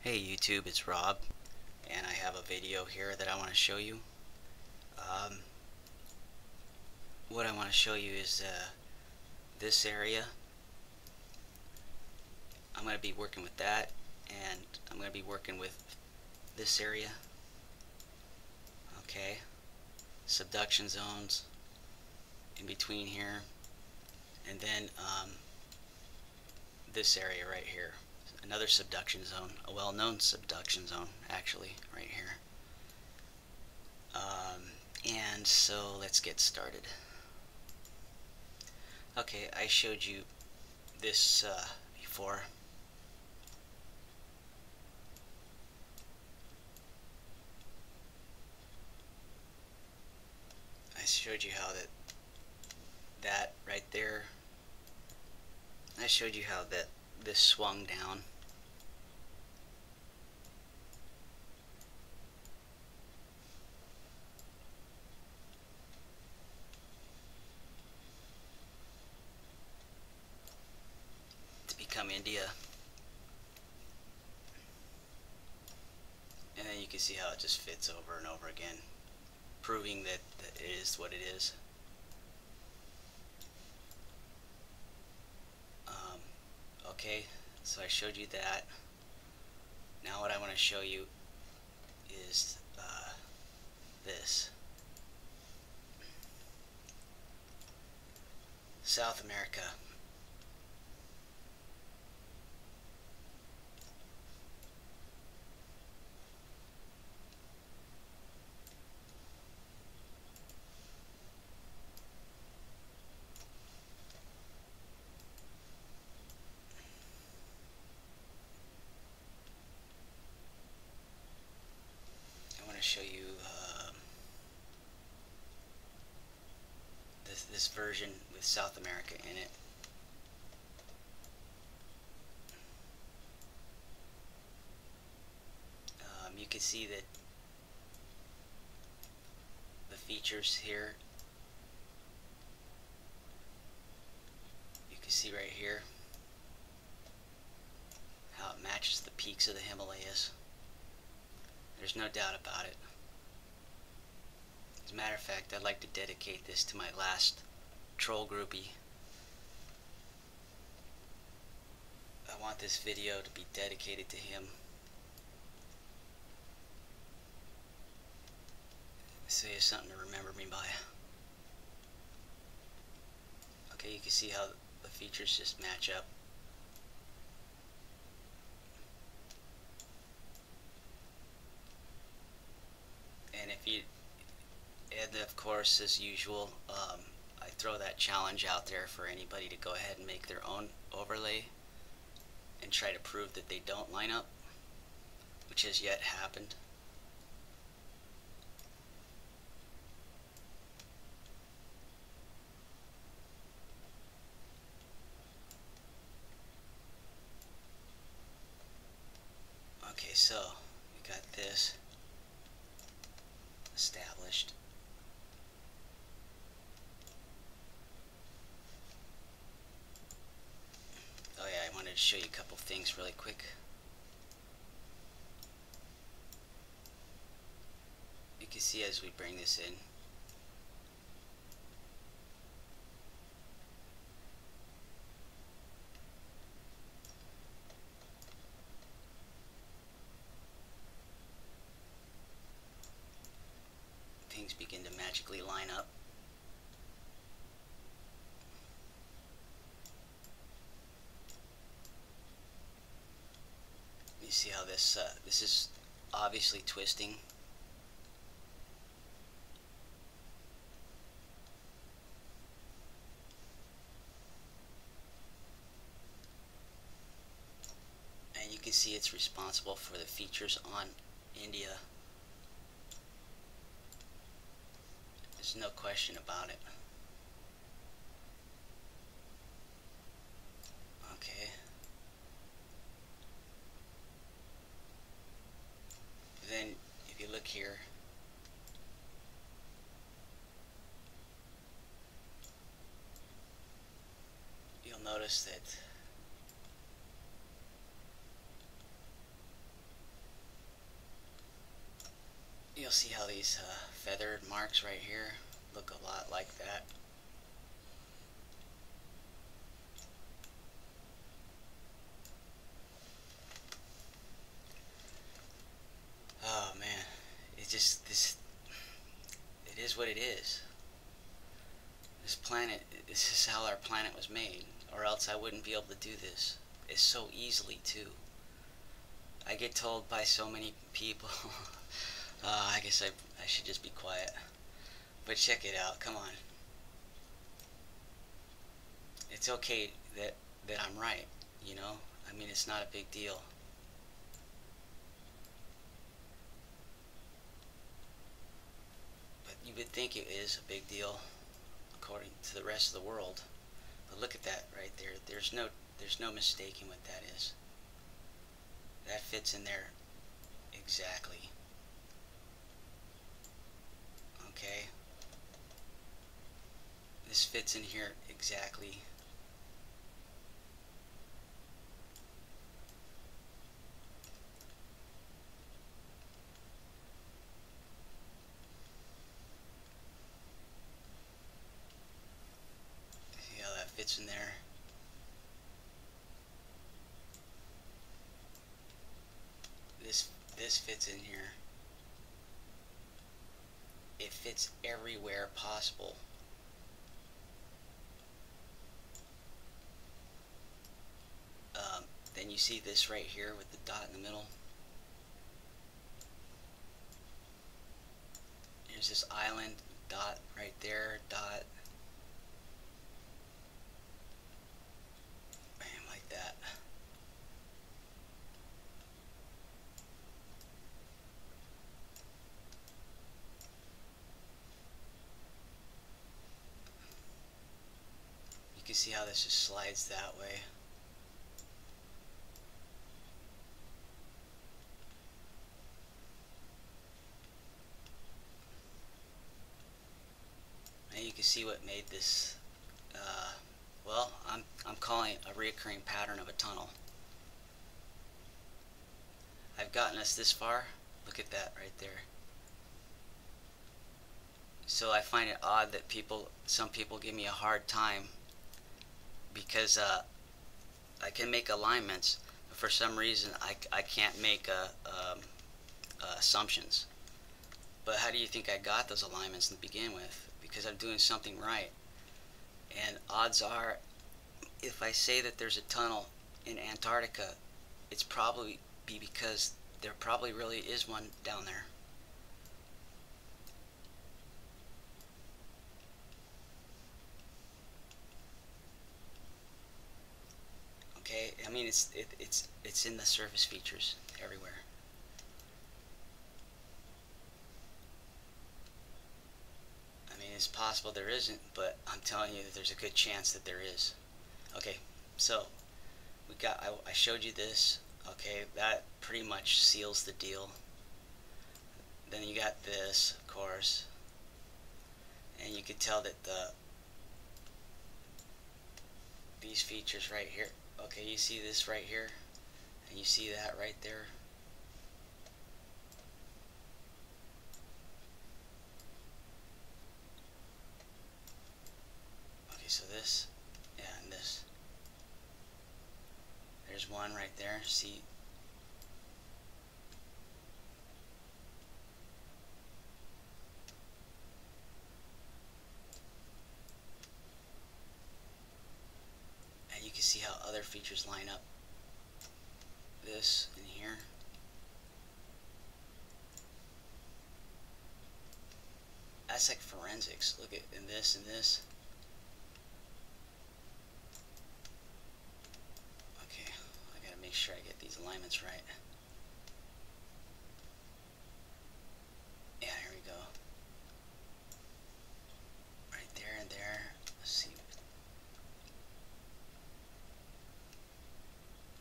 Hey YouTube, it's Rob, and I have a video here that I want to show you. Um, what I want to show you is this area. I'm going to be working with that, and I'm going to be working with this area. Okay, subduction zones in between here, and then this area right here. Another subduction zone, a well-known subduction zone actually, right here. And so let's get started. Okay, I showed you this before. I showed you how that right there, I showed you how this swung down. To become India. And then you can see how it just fits over and over again, proving that it is what it is. Okay, so I showed you that. Now what I want to show you is this. South America. I want to show you this version with South America in it. You can see that the features here, you can see right here how it matches the peaks of the Himalayas. There's no doubt about it. As a matter of fact, I'd like to dedicate this to my last troll groupie. I want this video to be dedicated to him. So he has something to remember me by. Okay, you can see how the features just match up. And if you, and of course, as usual, I throw that challenge out there for anybody to go ahead and make their own overlay and try to prove that they don't line up, which has yet happened. Okay, so we got this established. Oh yeah, I wanted to show you a couple things really quick. You can see as we bring this in, things begin to magically line up. You see how this is obviously twisting. And you can see it's responsible for the features on India. There's no question about it. Okay. Then if you look here, you'll notice that You'll see how these feathered marks right here look a lot like that. Oh man, it just it is what it is. This planet, this is how our planet was made, or else I wouldn't be able to do this. It's so easily too. I get told by so many people. I guess I should just be quiet. But check it out. Come on. It's okay that I'm right. You know. I mean, it's not a big deal. But you would think it is a big deal, according to the rest of the world. But look at that right there. There's no mistaking what that is. That fits in there exactly. Okay. This fits in here exactly. See how that fits in there? This fits in here. It fits everywhere possible. Then you see this right here with the dot in the middle. There's this island, dot right there, dot. Bam, like that. You can see how this just slides that way. And you can see what made this, well, I'm calling it a reoccurring pattern of a tunnel. I've gotten us this far. Look at that right there. So I find it odd that some people give me a hard time because I can make alignments, but for some reason I can't make assumptions. But how do you think I got those alignments to begin with? Because I'm doing something right. And odds are, if I say that there's a tunnel in Antarctica, it's probably because there probably really is one down there. Okay, I mean it's in the surface features everywhere. I mean, it's possible there isn't, but I'm telling you that there's a good chance that there is. Okay, so I showed you this. Okay, that pretty much seals the deal. Then you got this, of course, and you could tell that these features right here. Okay, you see this right here, and you see that right there. Okay, so this, yeah, and this. There's one right there. See? And you can see how other features line up. This in here. That's like forensics. Look at in this and this. Okay, I gotta make sure I get these alignments right. Yeah, here we go. Right there and there. Let's see.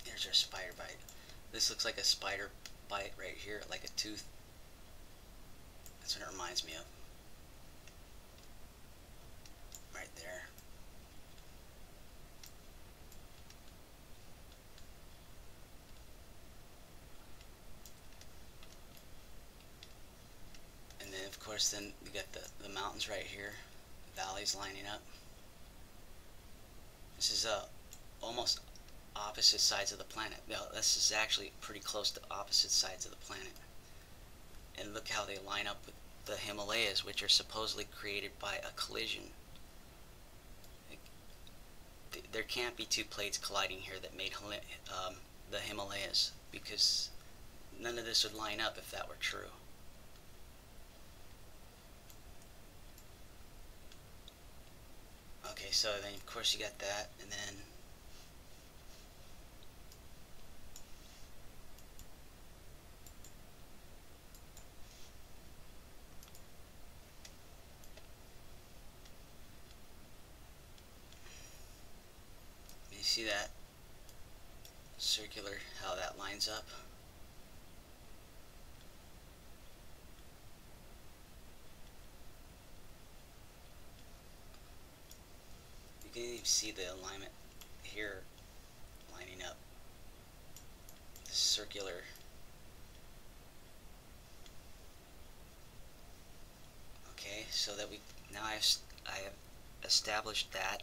There's our spider bite. This looks like a spider bite right here, like a tooth. That's what it reminds me of. Right there. course, then we got the mountains right here, valleys lining up. This is almost opposite sides of the planet. Now, this is actually pretty close to opposite sides of the planet. And look how they line up with the Himalayas, which are supposedly created by a collision. There can't be two plates colliding here that made the Himalayas, because none of this would line up if that were true. Okay, so then of course you got that, and then you see that circular, how that lines up. You can even see the alignment here lining up. The circular. Okay, so that we now I have established that.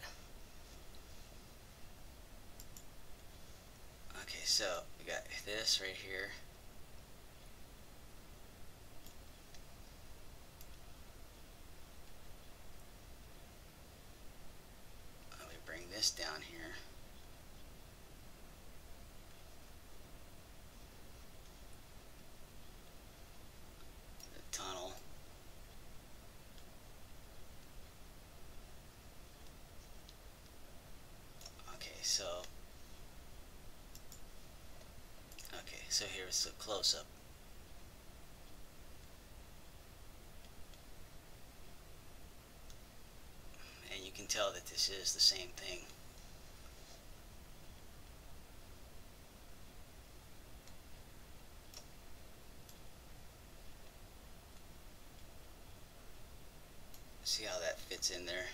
Okay, so we got this right here. Let me bring this down here. The tunnel. So here's the close-up. And you can tell that this is the same thing. See how that fits in there?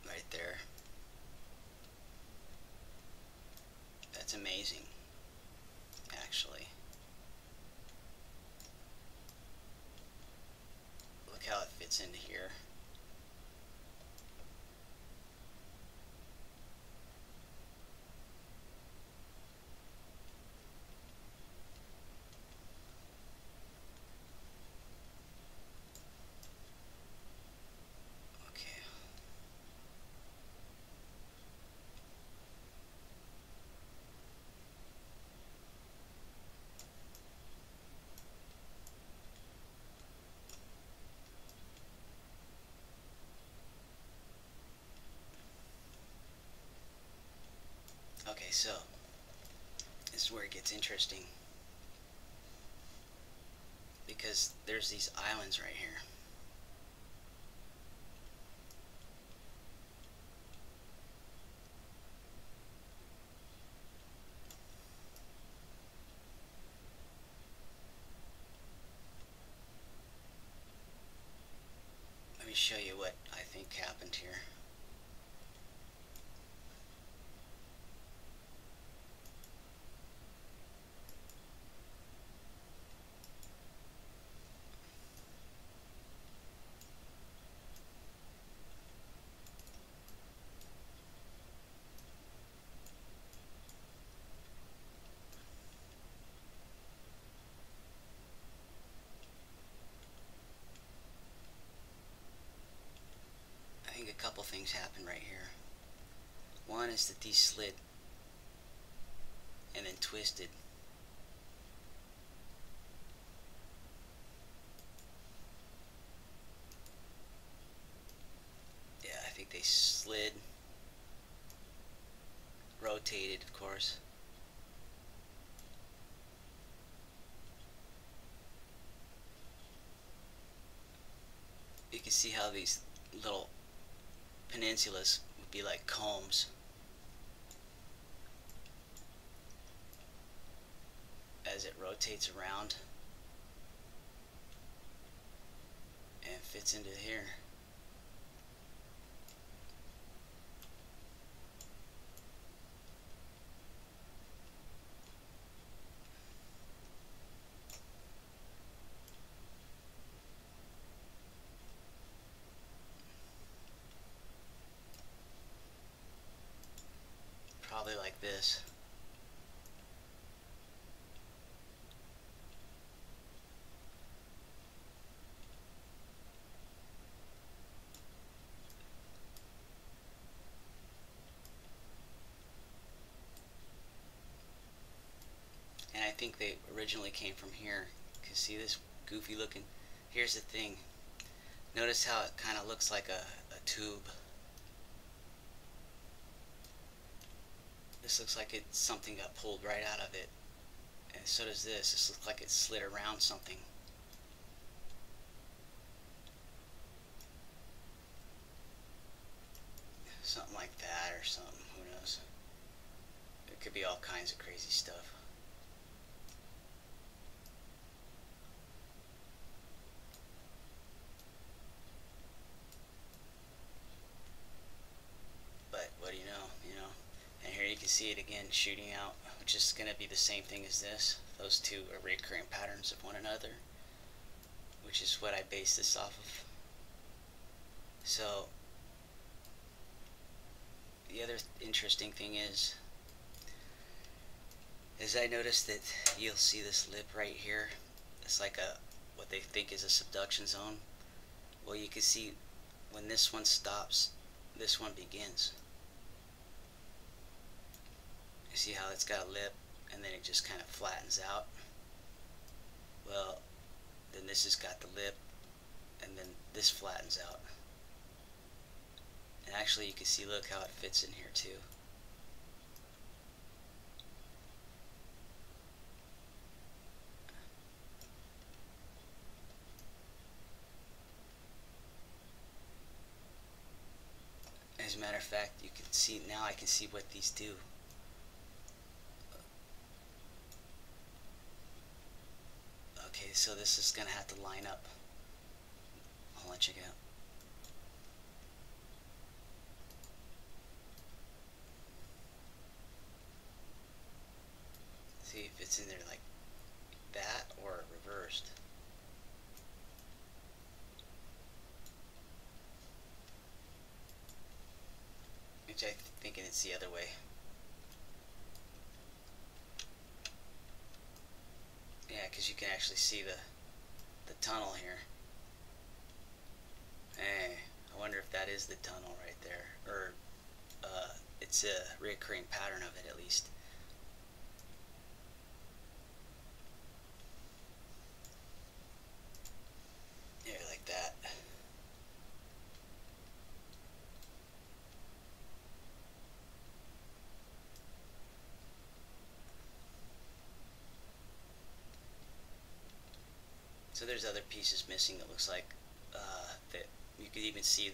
Right there. That's amazing, actually. Look how it fits into here. Okay, so this is where it gets interesting, because there's these islands right here. Let me show you what I think happened here. I think a couple things happened right here. One is that these slid and then twisted. Yeah, I think they slid, rotated, of course. You can see how these little peninsulas would be like combs. As it rotates around and fits into here. probably like this. And I think they originally came from here. Cause see this goofy looking, here's the thing. Notice how it kind of looks like a tube. This looks like something got pulled right out of it. And so does this. This looks like it slid around something. Something like that or something. Who knows? It could be all kinds of crazy stuff. But what do you know? And here you can see it again shooting out, which is going to be the same thing as this. Those two are recurring patterns of one another, which is what I base this off of. So the other interesting thing is I noticed that you'll see this lip right here. It's like what they think is a subduction zone. Well, you can see when this one stops, this one begins. You see how it's got a lip and then it just kind of flattens out? Well, then this has got the lip and then this flattens out. And actually you can see, look how it fits in here too. As a matter of fact, you can see now, I can see what these do. Okay, so this is gonna have to line up. Hold on, check it out. See if it's in there like that or reversed. Which I'm thinking it's the other way. Yeah, because you can actually see the tunnel here. Hey, I wonder if that is the tunnel right there, or it's a recurring pattern of it at least. Yeah, like that. So there's other pieces missing. It looks like that you could even see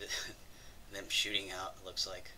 them shooting out. It looks like.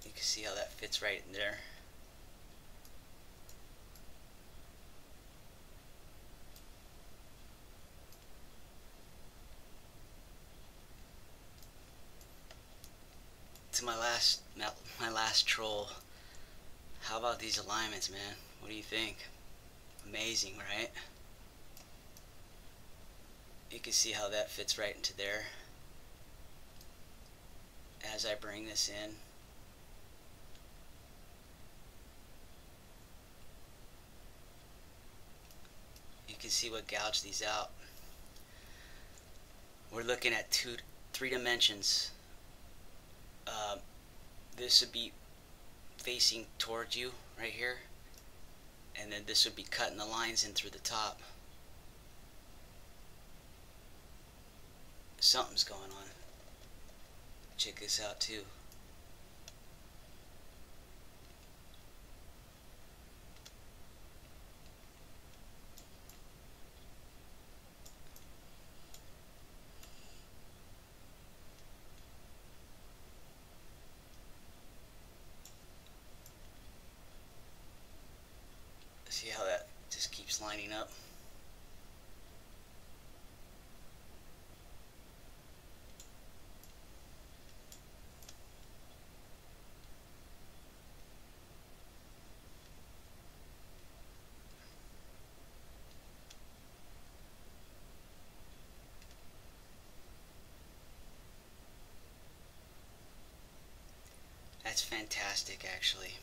You can see how that fits right in there. To my last troll. How about these alignments, man? What do you think? Amazing, right? You can see how that fits right into there. As I bring this in, you can see what gouged these out. We're looking at three dimensions. This would be facing towards you right here, and then this would be cutting the lines in through the top. Something's going on. Check this out too. lining up. That's fantastic, actually.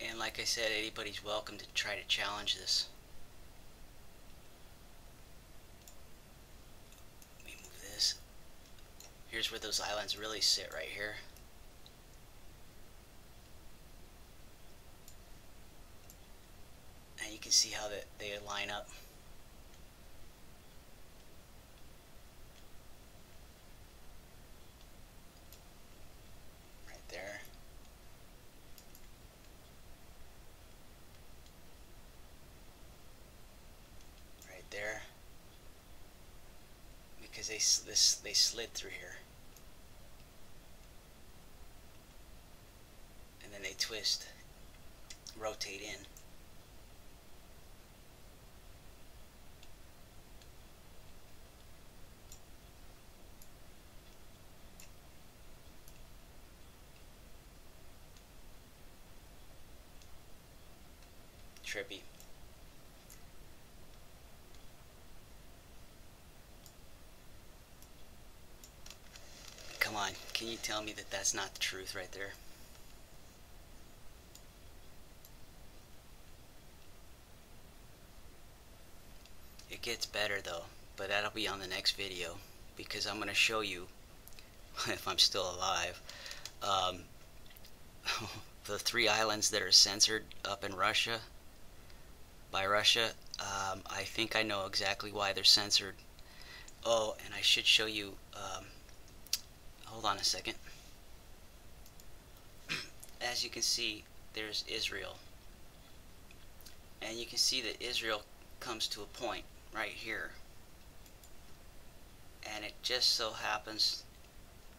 And like I said, anybody's welcome to try to challenge this. Let me move this. Here's where those islands really sit, right here. And you can see how they line up. Right there. Right there. Because they slid through here. And then they twist, rotate in. Trippy. Come on, can you tell me that that's not the truth right there? It gets better though, but that'll be on the next video, because I'm going to show you, if I'm still alive, the 3 islands that are censored up in Russia, by Russia. I think I know exactly why they're censored. Oh, and I should show you, hold on a second. As you can see, there's Israel. And you can see that Israel comes to a point right here. And it just so happens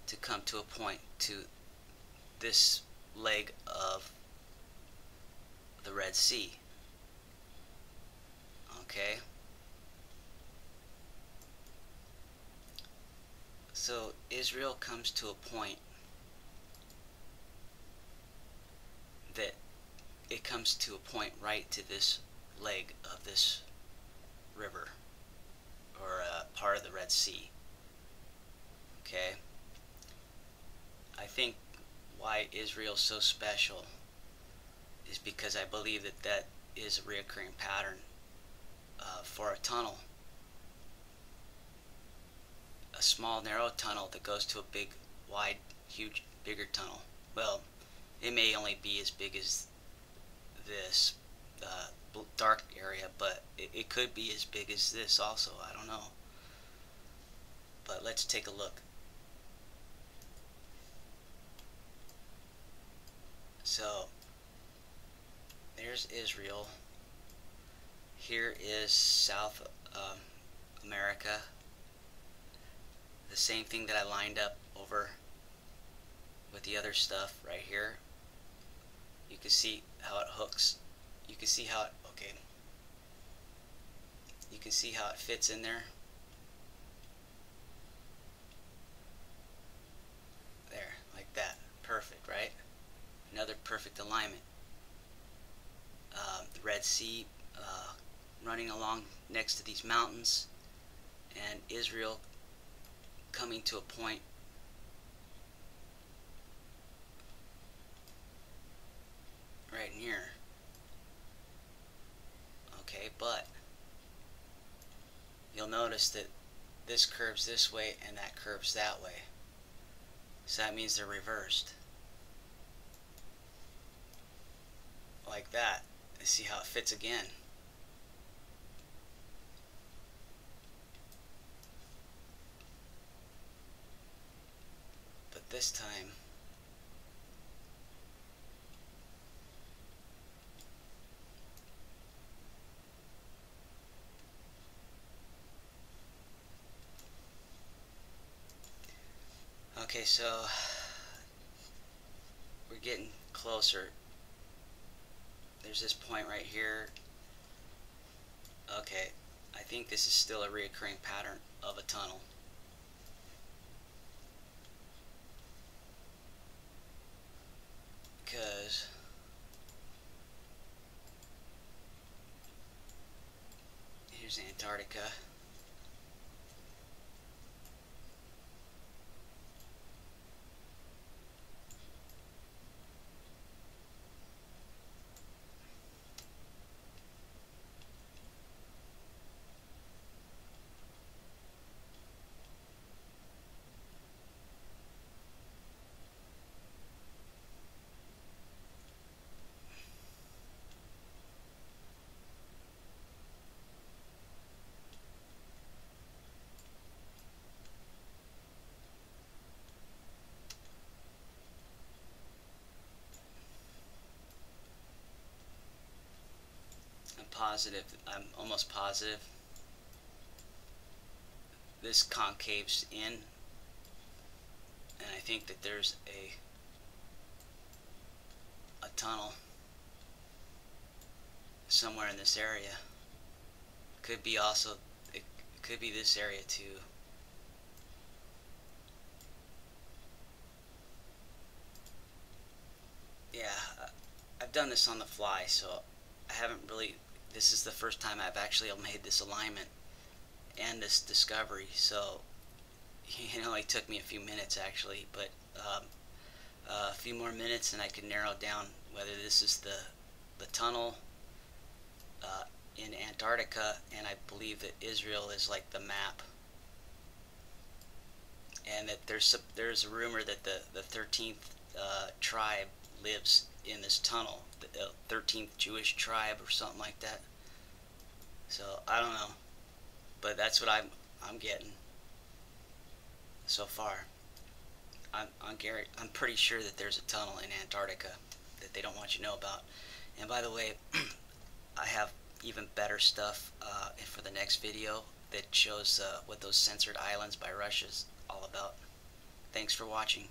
to come to a point to this leg of the Red Sea. Okay? So Israel comes to a point that it comes to a point right to this leg of this river, or part of the Red Sea. Okay? I think why Israel's so special is because I believe that that is a reoccurring pattern for a tunnel. A small narrow tunnel that goes to a big, wide, huge, bigger tunnel. Well, it may only be as big as this dark area, but it could be as big as this also. I don't know. But let's take a look. So there's Israel. Here is South America. The same thing that I lined up over with the other stuff right here. You can see how it hooks. You can see how it, okay. You can see how it fits in there. There, like that. Perfect, right? Another perfect alignment. The Red Sea running along next to these mountains, and Israel coming to a point right in here. Okay, but you'll notice that this curves this way and that curves that way. So that means they're reversed. Like that. And see how it fits again. But this time, okay, so we're getting closer. there's this point right here. Okay, I think this is still a reoccurring pattern of a tunnel. Because here's Antarctica. I'm almost positive this concaves in, and I think that there's a tunnel somewhere in this area. Could be also, it could be this area too. Yeah, I've done this on the fly, so I haven't really, this is the first time I've actually made this alignment and this discovery, so it only took me a few minutes actually, but a few more minutes and I could narrow down whether this is the tunnel in Antarctica, and I believe that Israel is like the map, and that there's a rumor that the 13th tribe lives in this tunnel, the 13th Jewish tribe or something like that. So I don't know, but that's what I'm getting so far. I'm pretty sure that there's a tunnel in Antarctica that they don't want you to know about. And by the way, I have even better stuff for the next video that shows what those censored islands by Russia is all about. Thanks for watching.